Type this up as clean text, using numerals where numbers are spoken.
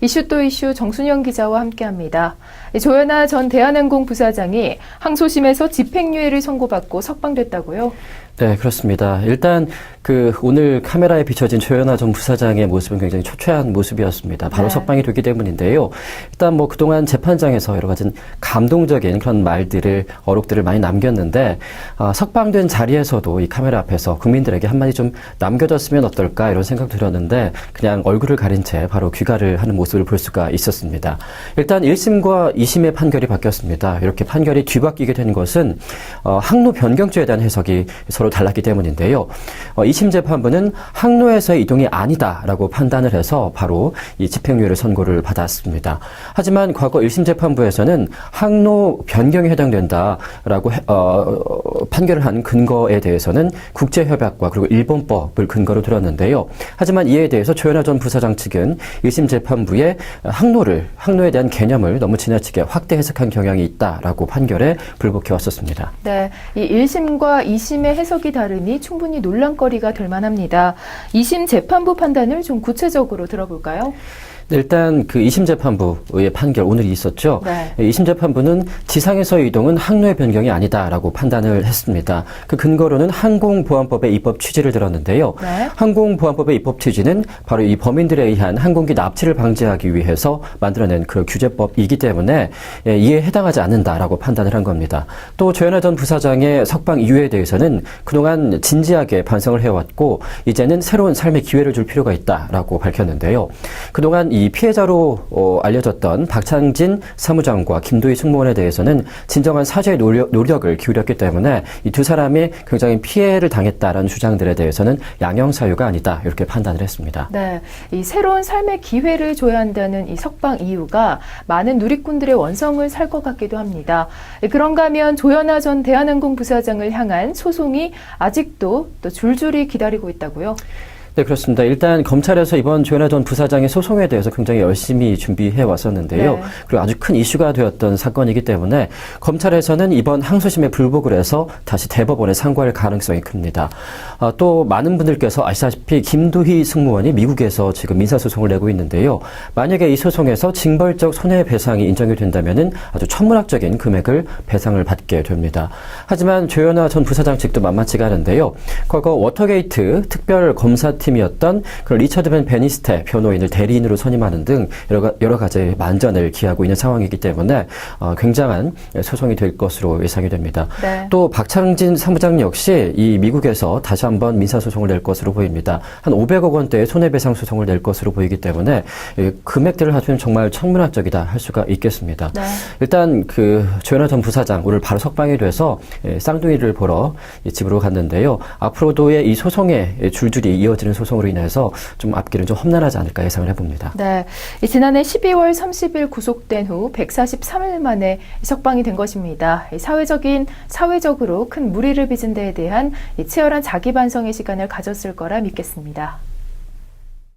이슈 또 이슈 정순영 기자와 함께합니다. 조현아 전 대한항공 부사장이 항소심에서 집행유예를 선고받고 석방됐다고요? 네, 그렇습니다. 일단 오늘 카메라에 비춰진 조현아 전 부사장의 모습은 굉장히 초췌한 모습이었습니다. 바로 네. 석방이 됐기 때문인데요. 일단 그동안 재판장에서 여러 가지 감동적인 그런 말들을, 어록들을 많이 남겼는데, 석방된 자리에서도 이 카메라 앞에서 국민들에게 한마디 좀 남겨줬으면 어떨까 이런 생각 들었는데, 그냥 얼굴을 가린 채 바로 귀가를 하는 모습을 볼 수가 있었습니다. 일단 1심과 2심의 판결이 바뀌었습니다. 이렇게 판결이 뒤바뀌게 된 것은 항로 변경죄에 대한 해석이 서로 달랐기 때문인데요. 2심 재판부는 항로에서의 이동이 아니다라고 판단을 해서 바로 이 집행유예를 선고를 받았습니다. 하지만 과거 1심 재판부에서는 항로 변경에 해당된다라고 판결을 한 근거에 대해서는 국제협약과 그리고 일본법을 근거로 들었는데요. 하지만 이에 대해서 조현아 전 부사장 측은 1심 재판부의 항로에 대한 개념을 너무 지나치게 확대 해석한 경향이 있다라고 판결에 불복해 왔었습니다. 네, 이 1심과 2심의 해석이 다르니 충분히 논란거리가 될 만합니다. 2심 재판부 판단을 좀 구체적으로 들어볼까요? 일단 2심 재판부의 판결 오늘이 있었죠. 네. 2심 재판부는 지상에서의 이동은 항로의 변경이 아니다라고 판단을 했습니다. 그 근거로는 항공보안법의 입법 취지를 들었는데요. 네. 항공보안법의 입법 취지는 바로 이 범인들에 의한 항공기 납치를 방지하기 위해서 만들어낸 그 규제법이기 때문에 이에 해당하지 않는다라고 판단을 한 겁니다. 또 조현아 전 부사장의 석방 이유에 대해서는 그동안 진지하게 반성을 해왔고 이제는 새로운 삶의 기회를 줄 필요가 있다라고 밝혔는데요. 그동안 이 피해자로 알려졌던 박창진 사무장과 김도희 승무원에 대해서는 진정한 사죄의 노력을 기울였기 때문에 이 두 사람이 굉장히 피해를 당했다라는 주장들에 대해서는 양형사유가 아니다 이렇게 판단을 했습니다. 네, 이 새로운 삶의 기회를 줘야 한다는 이 석방 이유가 많은 누리꾼들의 원성을 살 것 같기도 합니다. 그런가 하면 조현아 전 대한항공 부사장을 향한 소송이 아직도 또 줄줄이 기다리고 있다고요? 네, 그렇습니다. 일단 검찰에서 이번 조현아 전 부사장의 소송에 대해서 굉장히 열심히 준비해 왔었는데요. 네. 그리고 아주 큰 이슈가 되었던 사건이기 때문에 검찰에서는 이번 항소심에 불복을 해서 다시 대법원에 상고할 가능성이 큽니다. 또 많은 분들께서 아시다시피 김도희 승무원이 미국에서 지금 민사소송을 내고 있는데요. 만약에 이 소송에서 징벌적 손해배상이 인정이 된다면은 아주 천문학적인 금액을 배상을 받게 됩니다. 하지만 조현아 전 부사장 측도 만만치가 않은데요. 과거 워터게이트 특별검사팀이었던 그 리처드 벤 베니스테 변호인을 대리인으로 선임하는 등 여러 가지 만전을 기하고 있는 상황이기 때문에 굉장한 소송이 될 것으로 예상이 됩니다. 네. 또 박창진 사무장 역시 이 미국에서 다시 한번 민사소송을 낼 것으로 보입니다. 한 500억 원대의 손해배상 소송을 낼 것으로 보이기 때문에 금액들을 하면 정말 천문학적이다 할 수가 있겠습니다. 네. 일단 조현아 전 부사장 오늘 바로 석방이 돼서 쌍둥이를 보러 집으로 갔는데요. 앞으로도의 이 소송에 줄줄이 이어지는 소송으로 인해서 좀 앞길은 좀 험난하지 않을까 예상을 해봅니다. 네, 지난해 12월 30일 구속된 후 143일 만에 석방이 된 것입니다. 사회적으로 큰 무리를 빚은 데에 대한 치열한 자기 반성의 시간을 가졌을 거라 믿겠습니다.